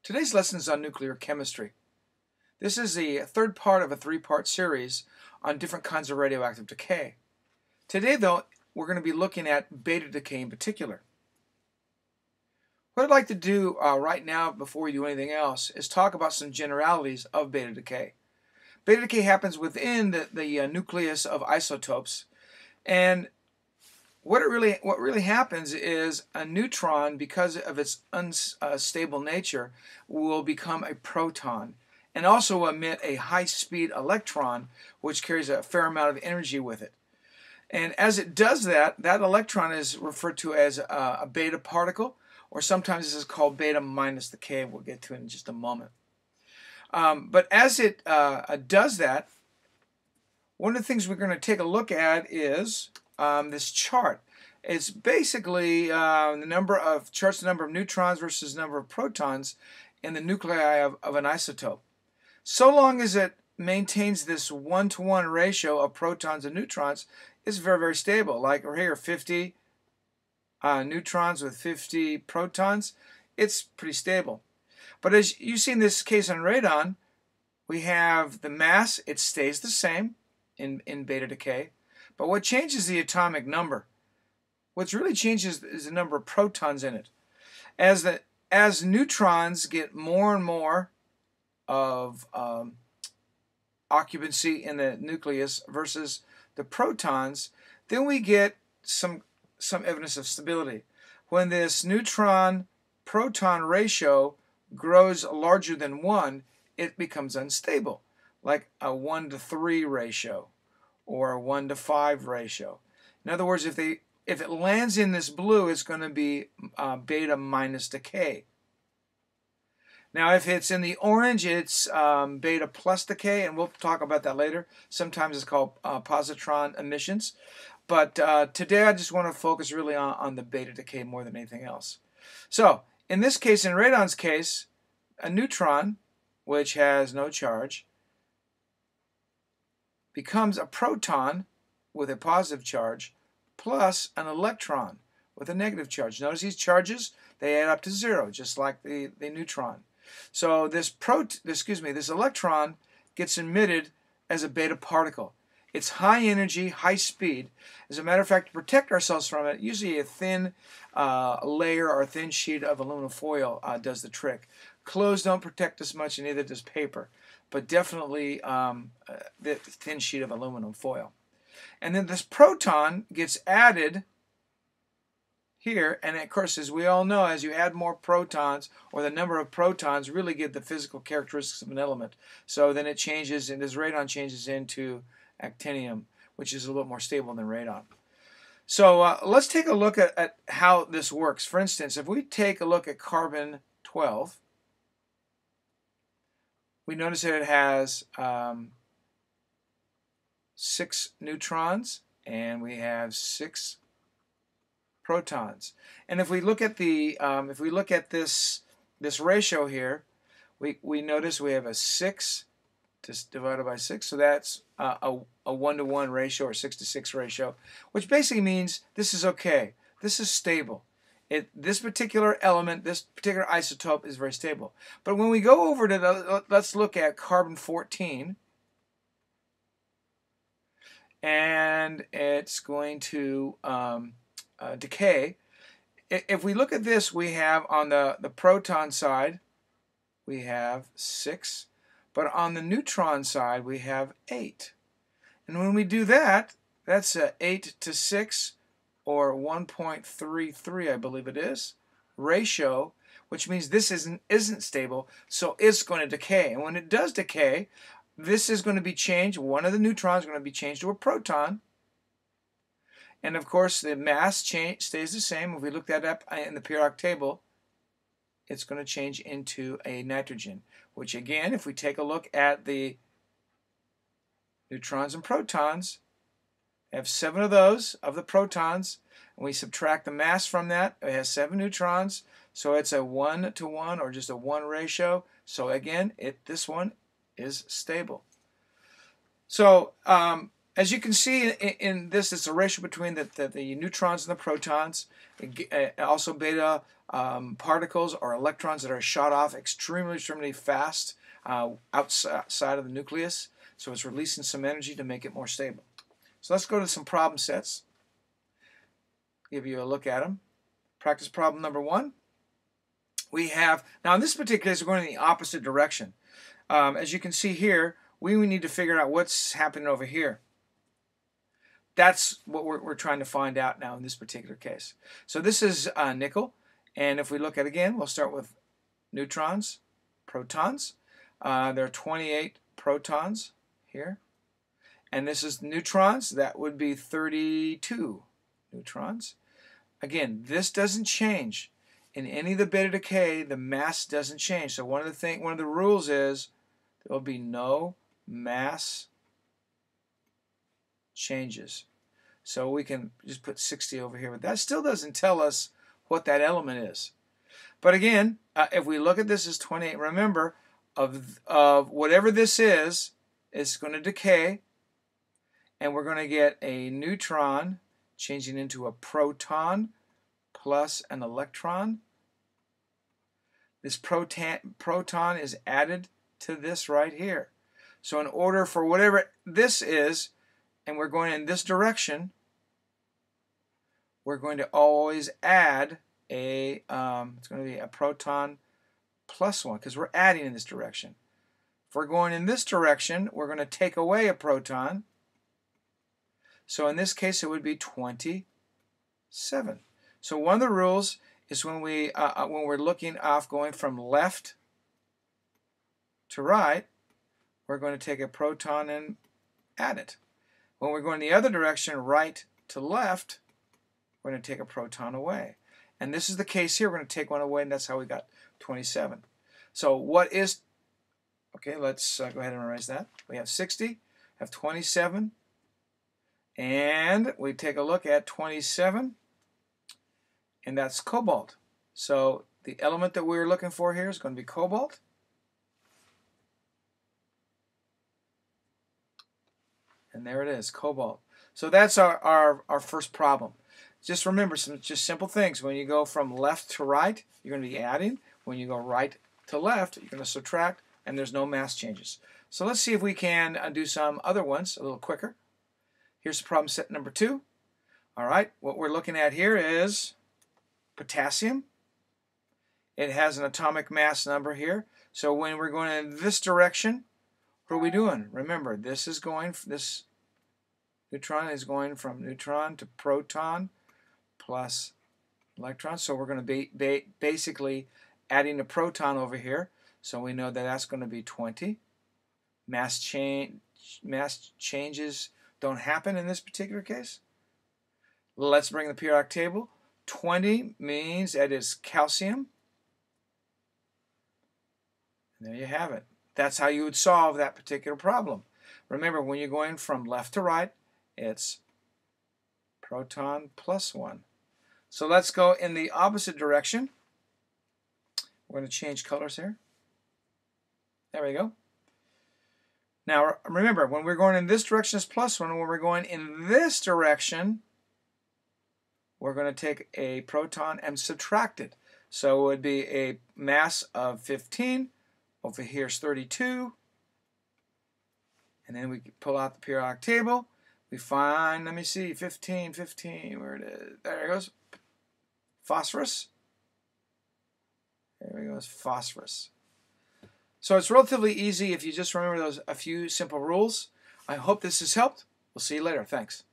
Today's lesson is on nuclear chemistry. This is the third part of a three-part series on different kinds of radioactive decay. Today, though, we're going to be looking at beta decay in particular. What I'd like to do right now, before we do anything else, is talk about some generalities of beta decay. Beta decay happens within the nucleus of isotopes, and what really happens is a neutron, because of its unstable nature, will become a proton and also emit a high-speed electron, which carries a fair amount of energy with it. And as it does that, that electron is referred to as a beta particle, or sometimes this is called beta minus decay. We'll get to it in just a moment. But as it does that, one of the things we're going to take a look at is this chart. It's basically the number of neutrons versus the number of protons in the nuclei of an isotope. So long as it maintains this 1-to-1 ratio of protons and neutrons, it's very, very stable. Like right here, 50 neutrons with 50 protons, it's pretty stable. But as you see in this case on radon, we have the mass, it stays the same in beta decay, but what changes the atomic number? What's really changes is the number of protons in it. As neutrons get more and more of occupancy in the nucleus versus the protons, then we get some evidence of stability. When this neutron-proton ratio grows larger than 1, it becomes unstable, like a 1-to-3 ratio or a 1-to-5 ratio. In other words, if it lands in this blue, it's going to be beta minus decay. Now, if it's in the orange, it's beta plus decay, and we'll talk about that later. Sometimes it's called positron emissions. But today I just want to focus really on the beta decay more than anything else. So, in this case, in radon's case, a neutron, which has no charge, becomes a proton with a positive charge plus an electron with a negative charge. Notice these charges, they add up to 0, just like the neutron. So this electron gets emitted as a beta particle. It's high energy, high speed. As a matter of fact, to protect ourselves from it, usually a thin layer or a thin sheet of aluminum foil does the trick. Clothes don't protect us much, and neither does paper, but definitely the thin sheet of aluminum foil. And then this proton gets added here, and of course, as we all know, as you add more protons, or the number of protons really give the physical characteristics of an element. So then it changes, and this radon changes into actinium, which is a little more stable than radon. So let's take a look at how this works. For instance, if we take a look at carbon 12, we notice that it has 6 neutrons, and we have 6 protons. And if we look at this ratio here, we notice we have a 6 divided by 6, so that's a 1-to-1 ratio or 6-to-6 ratio, which basically means this is okay. This is stable. This particular element, this particular isotope is very stable. But when we go over to let's look at carbon 14, and it's going to decay. If we look at this, we have on the proton side, we have 6, but on the neutron side, we have 8. And when we do that, that's a 8-to-6, or 1.33, I believe it is, ratio, which means this isn't stable, so it's going to decay. And when it does decay, this is going to be changed. One of the neutrons is going to be changed to a proton. And of course, the mass stays the same. If we look that up in the periodic table, it's going to change into a nitrogen, which again, if we take a look at the neutrons and protons, we have 7 of those, of the protons, and we subtract the mass from that. It has 7 neutrons, so it's a 1-to-1 or just a 1 ratio. So again, this one is stable. So As you can see in this, it's a ratio between the neutrons and the protons. Also beta particles or electrons that are shot off extremely fast outside of the nucleus. So it's releasing some energy to make it more stable. So let's go to some problem sets. Give you a look at them. Practice problem number 1. We have, now in this particular case, we're going in the opposite direction. As you can see here, we need to figure out what's happening over here. That's what we're trying to find out now in this particular case. So this is nickel, and if we look at again, we'll start with neutrons, protons. There are 28 protons here, and this is neutrons. That would be 32 neutrons. Again, this doesn't change. In any of the beta decay, the mass doesn't change. So one of the rules is there will be no mass changes. So we can just put 60 over here, but that still doesn't tell us what that element is. But again, if we look at this as 28, remember, of whatever this is, it's going to decay, and we're going to get a neutron changing into a proton plus an electron. This proton is added to this right here. So in order for whatever this is, and we're going in this direction, we're going to always add a, it's going to be a proton plus 1, because we're adding in this direction. If we're going in this direction, we're going to take away a proton. So in this case, it would be 27. So one of the rules is when we're looking off going from left to right, we're going to take a proton and add it. When we're going the other direction, right to left, we're going to take a proton away. And this is the case here. We're going to take one away, and that's how we got 27. So what is, okay, let's go ahead and erase that. We have 60, have 27, and we take a look at 27, and that's cobalt. So the element that we're looking for here is going to be cobalt. And there it is, cobalt. So that's our first problem. Just remember some just simple things. When you go from left to right, you're going to be adding. When you go right to left, you're going to subtract, and there's no mass changes. So let's see if we can do some other ones a little quicker. Here's problem set number 2. All right, what we're looking at here is potassium. It has an atomic mass number here. So when we're going in this direction, what are we doing? Remember, this neutron is going from neutron to proton plus electron. So we're going to be basically adding a proton over here. So we know that that's going to be 20. Mass changes don't happen in this particular case. Let's bring the periodic table. 20 means that is calcium. And there you have it. That's how you would solve that particular problem. Remember, when you're going from left to right, it's proton plus 1. So let's go in the opposite direction. We're going to change colors here. There we go. Now remember, when we're going in this direction, it's plus 1. When we're going in this direction, we're going to take a proton and subtract it. So it would be a mass of 15. Over here is 32. And then we pull out the periodic table. We find, let me see, 15, where it is. There it goes. Phosphorus. There it goes, phosphorus. So it's relatively easy if you just remember a few simple rules. I hope this has helped. We'll see you later. Thanks.